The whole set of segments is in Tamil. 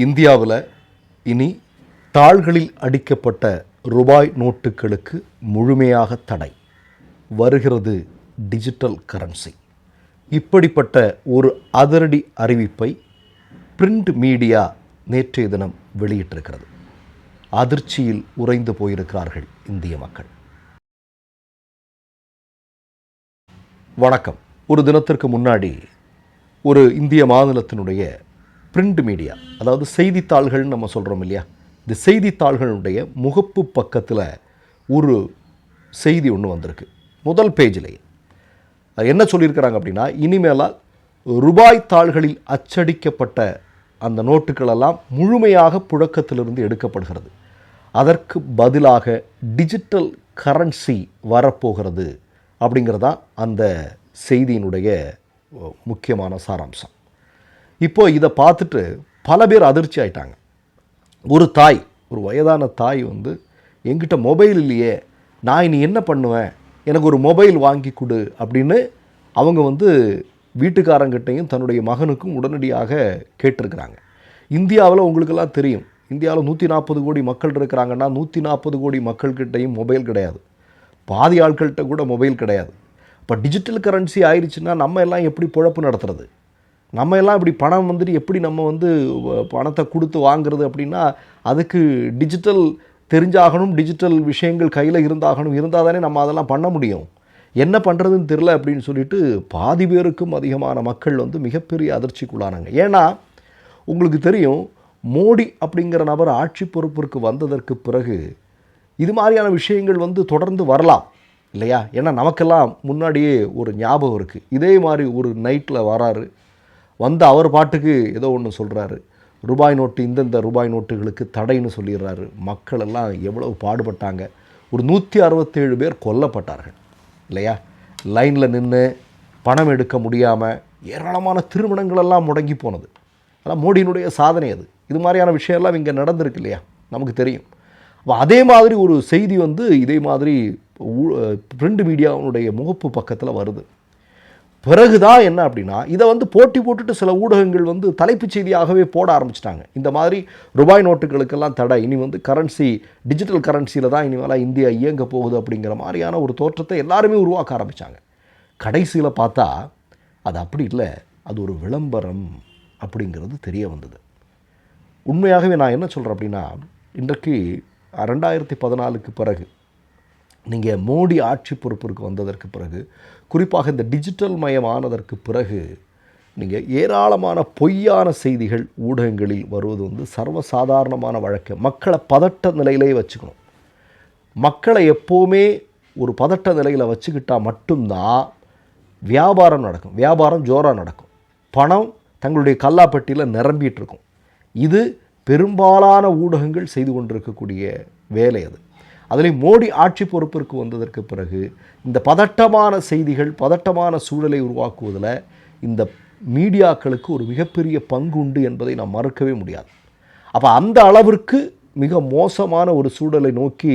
இந்தியாவில் இனி தாள்களில் அடிக்கப்பட்ட ரூபாய் நோட்டுகளுக்கு முழுமையாக தடை. வருகிறது டிஜிட்டல் கரன்சி. இப்படிப்பட்ட ஒரு அதிரடி அறிவிப்பை பிரிண்ட் மீடியா நேற்றைய தினம் வெளியிட்டிருக்கிறது. அதிர்ச்சியில் உறைந்து போயிருக்கிறார்கள் இந்திய மக்கள். வணக்கம். ஒரு தினத்திற்கு முன்னாடி ஒரு இந்திய மாநிலத்தினுடைய பிரிண்ட் மீடியா, அதாவது செய்தித்தாள்கள்னு நம்ம சொல்கிறோம் இல்லையா, இந்த செய்தித்தாள்களுடைய முகப்பு பக்கத்தில் ஒரு செய்தி ஒன்று வந்திருக்கு. முதல் பேஜிலேயே என்ன சொல்லியிருக்கிறாங்க அப்படின்னா, இனிமேலால் ரூபாய் தாள்களில் அச்சடிக்கப்பட்ட அந்த நோட்டுகளெல்லாம் முழுமையாக புழக்கத்திலிருந்து எடுக்கப்படுகிறது. அதற்கு பதிலாக டிஜிட்டல் கரன்சி வரப்போகிறது அப்படிங்கிறதா அந்த செய்தியினுடைய முக்கியமான சாராம்சம். இப்போ இதை பார்த்துட்டு பல பேர் அதிர்ச்சி ஆயிட்டாங்க. ஒரு வயதான தாய் என்கிட்ட மொபைல் இல்லையே, நான் இனி என்ன பண்ணுவேன், எனக்கு ஒரு மொபைல் வாங்கி கொடு அப்படின்னு அவங்க வீட்டுக்காரங்கிட்டையும் தன்னுடைய மகனுக்கும் உடனடியாக கேட்டிருக்கிறாங்க. இந்தியாவில் உங்களுக்கெல்லாம் தெரியும், இந்தியாவில் 140 கோடி மக்கள் இருக்கிறாங்கன்னா 140 கோடி மக்கள்கிட்டையும் மொபைல் கிடையாது. பாதி ஆட்கள்கிட்ட கூட மொபைல் கிடையாது. இப்போ டிஜிட்டல் கரன்சி ஆயிடுச்சுன்னா நம்ம எல்லாம் எப்படி பொழப்பு நடத்துறது? நம்ம எல்லாம் இப்படி பணம் எப்படி நம்ம பணத்தை கொடுத்து வாங்குறது அப்படின்னா, அதுக்கு டிஜிட்டல் தெரிஞ்சாகணும், டிஜிட்டல் விஷயங்கள் கையில் இருந்தால் தானே நம்ம அதெல்லாம் பண்ண முடியும். என்ன பண்ணுறதுன்னு தெரில அப்படின்னு சொல்லிட்டு பாதி பேருக்கும் அதிகமான மக்கள் மிகப்பெரிய அதிர்ச்சிக்குள்ளானாங்க. ஏன்னா உங்களுக்கு தெரியும், மோடி அப்படிங்கிற நபர் ஆட்சி பொறுப்பிற்கு வந்ததற்கு பிறகு இது மாதிரியான விஷயங்கள் தொடர்ந்து வரலாம் இல்லையா? ஏன்னா நமக்கெல்லாம் முன்னாடியே ஒரு ஞாபகம் இருக்குது. இதே மாதிரி ஒரு நைட்டில் வராரு, அவர் பாட்டுக்கு ஏதோ ஒன்று சொல்கிறாரு, ரூபாய் நோட்டு, இந்தந்த ரூபாய் நோட்டுகளுக்கு தடைன்னு சொல்லிடுறாரு. மக்கள் எல்லாம் எவ்வளவு பாடுபட்டாங்க. ஒரு 167 பேர் கொல்லப்பட்டார்கள் இல்லையா? லைனில் நின்று பணம் எடுக்க முடியாமல் ஏராளமான திருமணங்களெல்லாம் முடங்கி போனது. அதான் மோடியினுடைய சாதனை அது. இது மாதிரியான விஷயம்லாம் இங்கே நடந்திருக்கு இல்லையா, நமக்கு தெரியும். அப்போ அதே மாதிரி ஒரு செய்தி இதே மாதிரி பிரிண்ட் மீடியாவுடைய முகப்பு பக்கத்தில் வருது. பிறகுதான் என்ன அப்படின்னா, இதை போட்டி போட்டுட்டு சில ஊடகங்கள் தலைப்புச் செய்தியாகவே போட ஆரம்பிச்சிட்டாங்க. இந்த மாதிரி ரூபாய் நோட்டுகளுக்கெல்லாம் தடை, இனி கரன்சி டிஜிட்டல் கரன்சியில் தான் இனிமேலாம் இந்தியா இயங்க போகுது அப்படிங்கிற மாதிரியான ஒரு தோற்றத்தை எல்லாருமே உருவாக்க ஆரம்பித்தாங்க. கடைசியில் பார்த்தா அது அப்படி இல்லை, அது ஒரு விளம்பரம் அப்படிங்கிறது தெரிய வந்தது. உண்மையாகவே நான் என்ன சொல்கிறேன் அப்படின்னா, இன்றைக்கு 2014க்கு பிறகு, நீங்கள் மோடி ஆட்சி பொறுப்பிற்கு வந்ததற்கு பிறகு, குறிப்பாக இந்த டிஜிட்டல் மயமானதற்கு பிறகு, நீங்கள் ஏராளமான பொய்யான செய்திகள் ஊடகங்களில் வருவது சர்வசாதாரணமான வழக்கு. மக்களை பதட்ட நிலையிலே வச்சுக்கணும். மக்களை எப்போவுமே ஒரு பதட்ட நிலையில் வச்சுக்கிட்டால் மட்டும்தான் வியாபாரம் நடக்கும். வியாபாரம் ஜோராக நடக்கும். பணம் தங்களுடைய கல்லாப்பட்டியில் நிரம்பிட்டு இருக்கும். இது பெரும்பாலான ஊடகங்கள் செய்து கொண்டிருக்கக்கூடிய வேலை அது. அதில் மோடி ஆட்சி பொறுப்பிற்கு வந்ததற்கு பிறகு இந்த பதட்டமான செய்திகள், பதட்டமான சூழலை உருவாக்குவதில் இந்த மீடியாக்களுக்கு ஒரு மிகப்பெரிய பங்கு உண்டு என்பதை நாம் மறுக்கவே முடியாது. அப்போ அந்த அளவிற்கு மிக மோசமான ஒரு சூழலை நோக்கி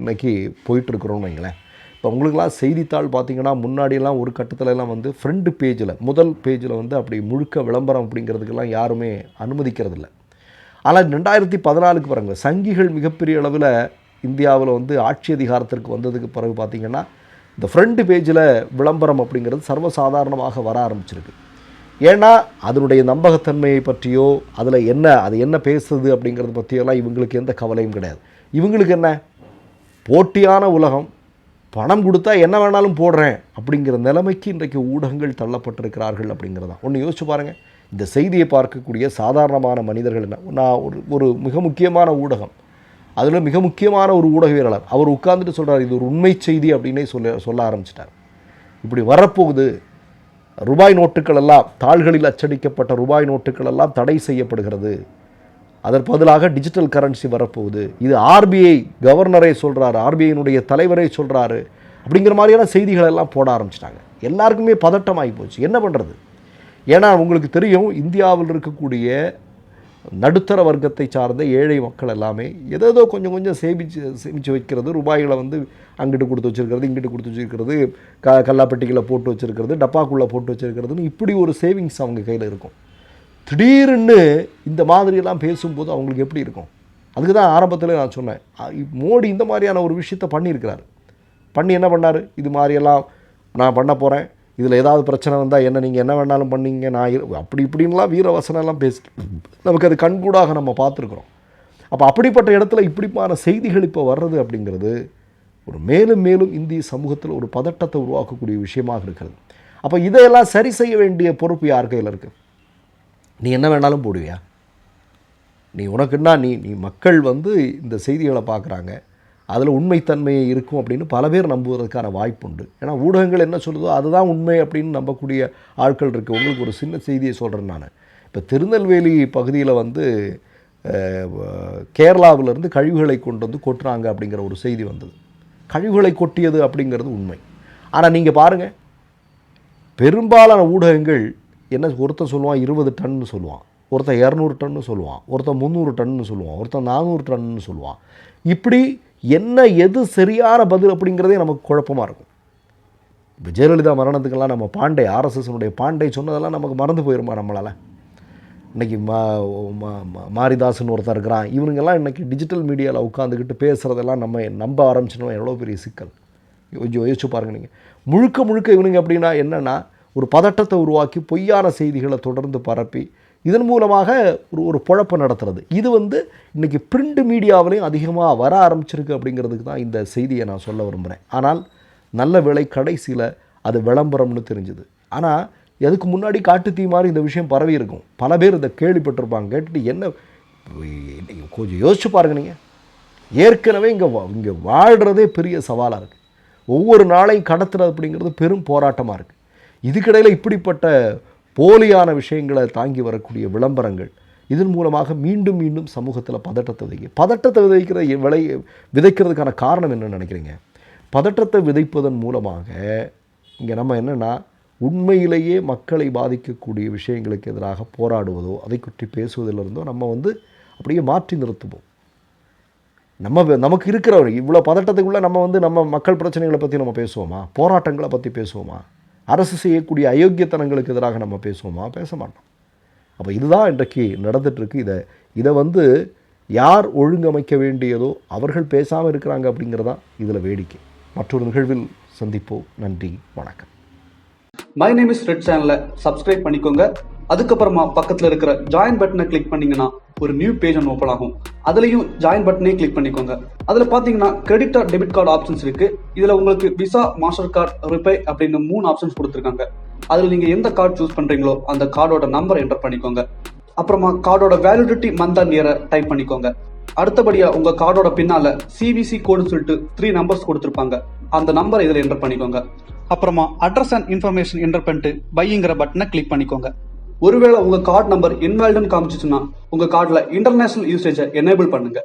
இன்றைக்கி போயிட்டுருக்குறோன்னு வைங்களேன். இப்போ உங்களுக்கெல்லாம் செய்தித்தாள் பார்த்திங்கன்னா, முன்னாடியெல்லாம் ஒரு கட்டத்திலலாம் ஃப்ரண்ட் பேஜில், முதல் பேஜில் அப்படி முழுக்க விளம்பரம் அப்படிங்கிறதுக்கெல்லாம் யாருமே அனுமதிக்கிறதில்ல. ஆனால் 2014க்கு பிறகு சங்கிகள் மிகப்பெரிய அளவில் இந்தியாவில் ஆட்சி அதிகாரத்திற்கு வந்ததுக்கு பிறகு பார்த்திங்கன்னா, இந்த ஃப்ரண்ட் பேஜில் விளம்பரம் அப்படிங்கிறது சர்வசாதாரணமாக வர ஆரம்பிச்சிருக்கு. ஏன்னா அதனுடைய நம்பகத்தன்மையை பற்றியோ, அது என்ன பேசுது அப்படிங்கிறத பற்றியெல்லாம் இவங்களுக்கு எந்த கவலையும் கிடையாது. இவங்களுக்கு என்ன, போட்டியான உலகம், பணம் கொடுத்தா என்ன வேணாலும் போடுறேன் அப்படிங்கிற நிலைமைக்கு இன்றைக்கு ஊடகங்கள் தள்ளப்பட்டிருக்கிறார்கள் அப்படிங்கிறதான். ஒன்று யோசிச்சு பாருங்கள். இந்த செய்தியை பார்க்கக்கூடிய சாதாரணமான மனிதர்கள் என்ன, நான் ஒரு மிக முக்கியமான ஊடகம், அதில் மிக முக்கியமான ஒரு ஊடகவியலாளர், அவர் உட்கார்ந்துட்டு சொல்கிறார், இது ஒரு உண்மை செய்தி அப்படின்னே சொல்ல ஆரம்பிச்சிட்டார். இப்படி வரப்போகுது, ரூபாய் நோட்டுகள் எல்லாம், தாள்களில் அச்சடிக்கப்பட்ட ரூபாய் நோட்டுகள் எல்லாம் தடை செய்யப்படுகிறது, அதற்கு பதிலாக டிஜிட்டல் கரன்சி வரப்போகுது, இது ஆர்பிஐ கவர்னரே சொல்கிறாரு, ஆர்பிஐனுடைய தலைவரே சொல்கிறாரு அப்படிங்கிற மாதிரியான செய்திகள் எல்லாம் போட ஆரம்பிச்சிட்டாங்க. எல்லாருக்குமே பதட்டமாகி போச்சு. என்ன பண்ணுறது? ஏன்னா உங்களுக்கு தெரியும், இந்தியாவில் இருக்கக்கூடிய நடுத்தர வர்க்கத்தை சார்ந்த ஏழை மக்கள் எல்லாமே ஏதோ கொஞ்சம் சேமித்து வைக்கிறது. ரூபாய்களை அங்கிட்டு கொடுத்து வச்சுருக்கிறது, இங்கிட்டு கொடுத்து வச்சுருக்கிறது, கல்லாப்பெட்டிகளை போட்டு வச்சுருக்கிறது, டப்பாக்குள்ளே போட்டு வச்சுருக்கிறதுன்னு இப்படி ஒரு சேவிங்ஸ் அவங்க கையில் இருக்கும். திடீர்னு இந்த மாதிரியெல்லாம் பேசும்போது அவங்களுக்கு எப்படி இருக்கும்? அதுக்கு தான் ஆரம்பத்தில் நான் சொன்னேன், மோடி இந்த மாதிரியான ஒரு விஷயத்தை பண்ணியிருக்கிறார். பண்ணி என்ன பண்ணார்? இது மாதிரியெல்லாம் நான் பண்ண போகிறேன், இதில் ஏதாவது பிரச்சனை வந்தால் என்ன நீங்கள் என்ன வேணாலும் பண்ணீங்க, நான் அப்படி இப்படின்லாம் வீரவசனம்லாம் பேசி நமக்கு அது கண்கூடாக நம்ம பார்த்துருக்குறோம். அப்போ அப்படிப்பட்ட இடத்துல இப்படிமான செய்திகள் இப்போ வர்றது அப்படிங்கிறது ஒரு மேலும் மேலும் இந்திய சமூகத்தில் ஒரு பதட்டத்தை உருவாக்கக்கூடிய விஷயமாக இருக்கிறது. அப்போ இதையெல்லாம் சரி செய்ய வேண்டிய பொறுப்பு யார் கையில் இருக்குது? நீ என்ன வேணாலும் போடுவியா? நீ உனக்குன்னா நீ மக்கள் இந்த செய்திகளை பார்க்குறாங்க, அதில் உண்மைத்தன்மை இருக்கும் அப்படின்னு பல பேர் நம்புவதற்கான வாய்ப்பு உண்டு. ஏன்னா ஊடகங்கள் என்ன சொல்லுதோ அதுதான் உண்மை அப்படின்னு நம்பக்கூடிய ஆட்கள் இருக்குது. உங்களுக்கு ஒரு சின்ன செய்தியை சொல்கிறேன் நான். இப்போ திருநெல்வேலி பகுதியில் கேரளாவிலேருந்து கழிவுகளை கொண்டு வந்து கொட்டுறாங்க அப்படிங்கிற ஒரு செய்தி வந்தது. கழிவுகளை கொட்டியது அப்படிங்கிறது உண்மை. ஆனால் நீங்கள் பாருங்கள், பெரும்பாலான ஊடகங்கள் என்ன, ஒருத்தன் சொல்லுவான் 20 டன்னு சொல்லுவான், ஒருத்தன் 200 டன்னு சொல்லுவான், ஒருத்தன் 300 டன்னு சொல்லுவான், ஒருத்தன் 400 டன்னு சொல்லுவான். இப்படி என்ன எது சரியான பதில் அப்படிங்கிறதே நமக்கு குழப்பமாக இருக்கும். இப்போ ஜெயலலிதா மரணத்துக்கெல்லாம் நம்ம பாண்டே, ஆர்எஸ்எஸ்னுடைய பாண்டே சொன்னதெல்லாம் நமக்கு மறந்து போயிருமா நம்மளால்? இன்றைக்கி மாரிதாசன் ஒருத்தர் இருக்கிறான், இவனுங்கெல்லாம் இன்றைக்கி டிஜிட்டல் மீடியாவில் உட்காந்துக்கிட்டு பேசுகிறதெல்லாம் நம்ம நம்ப ஆரம்பிச்சிட்டோம். எவ்வளோ பெரிய சிக்கல் கொஞ்சம் யோசிச்சு பாருங்கள். நீங்கள் முழுக்க இவனுங்க அப்படின்னா என்னென்னா, ஒரு பதட்டத்தை உருவாக்கி பொய்யான செய்திகளை தொடர்ந்து பரப்பி இதன் மூலமாக ஒரு பொழப்பை நடத்துறது. இது இன்றைக்கி பிரிண்ட் மீடியாவிலையும் அதிகமாக வர ஆரம்பிச்சிருக்கு அப்படிங்கிறதுக்கு தான் இந்த செய்தியை நான் சொல்ல விரும்புகிறேன். ஆனால் நல்ல வேளை கடைசியில் அது விளம்பரம்னு தெரிஞ்சுது. ஆனால் அதுக்கு முன்னாடி காட்டுத்தீ மாதிரி இந்த விஷயம் பரவி இருக்கும். பல பேர் இதை கேள்விப்பட்டிருப்பாங்க. கேட்டுட்டு என்ன கொஞ்சம் யோசிச்சு பாருங்க. நீங்கள் ஏற்கனவே இங்கே வாழ்கிறதே பெரிய சவாலாக இருக்குது. ஒவ்வொரு நாளையும் கடத்துறது அப்படிங்கிறது பெரும் போராட்டமாக இருக்குது. இதுக்கிடையில் இப்படிப்பட்ட போலியான விஷயங்களை தாங்கி வரக்கூடிய விளம்பரங்கள் இதன் மூலமாக மீண்டும் சமூகத்தில் பதட்டத்தை விதைக்கிறதுக்கான காரணம் என்னன்னு நினைக்கிறீங்க? பதட்டத்தை விதைப்பதன் மூலமாக இங்கே நம்ம என்னென்னா, உண்மையிலேயே மக்களை பாதிக்கக்கூடிய விஷயங்களுக்கு எதிராக போராடுவதோ அதை பற்றி பேசுவதிலிருந்தோ நம்ம அப்படியே மாற்றி நிறுத்துவோம். நமக்கு இருக்கிற இவ்வளோ பதட்டத்துக்குள்ளே நம்ம மக்கள் பிரச்சனைகளை பற்றி நம்ம பேசுவோமா? போராட்டங்களை பற்றி பேசுவோமா? அரசு செய்யக்கூடிய அயோக்கியத்தனங்களுக்கு எதிராக நம்ம பேசுவோமா? பேச மாட்டோம். அப்போ இதுதான் இன்றைக்கு நடந்துகிட்ருக்கு. இதை யார் ஒழுங்கமைக்க வேண்டியதோ அவர்கள் பேசாமல் இருக்கிறாங்க அப்படிங்கிறதான் இதில் வேடிக்கை. மற்றொரு நிகழ்வில் சந்திப்போம். நன்றி, வணக்கம். மை நேம் இஸ் ரெட் சேனலை சப்ஸ்கிரைப் பண்ணிக்கோங்க. அதுக்கப்புறமா பக்கத்தில் இருக்கிற ஜாயின் பட்டனை கிளிக் பண்ணீங்கன்னா ஒரு நியூ பேஜ் ஒன்று ஓப்பன் ஆகும். அதுலேயும் ஜாயின் பட்டனே கிளிக் பண்ணிக்கோங்க. அதில் பார்த்தீங்கன்னா credit card, debit card options இருக்கு. இதில் உங்களுக்கு விசா, மாஸ்டர் கார்டு, ரிப்பே அப்படின்னு 3 ஆப்ஷன்ஸ் கொடுத்துருக்காங்க. அதில் நீங்கள் எந்த கார்டு சூஸ் பண்ணுறீங்களோ அந்த கார்டோட நம்பர் என்டர் பண்ணிக்கோங்க. அப்புறமா கார்டோட வேலிடிட்டி மந்த் அண்ட் இயரை டைப் பண்ணிக்கோங்க. அடுத்தபடியாக உங்கள் கார்டோட பின்னால் CVC கோடுன்னு சொல்லிட்டு 3 நம்பர்ஸ் கொடுத்துருப்பாங்க. அந்த நம்பரை இதில் என்டர் பண்ணிக்கோங்க. அப்புறமா அட்ரஸ் அண்ட் இன்ஃபர்மேஷன் என்டர் பண்ணிட்டு பைங்கிற பட்டனை கிளிக் பண்ணிக்கோங்க. ஒருவேளை உங்க கார்டு நம்பர் இன்வாலிட்னு காமிச்சிச்சுன்னா உங்க கார்டில் இன்டர்நேஷனல் யூசேஜை எனேபிள் பண்ணுங்க.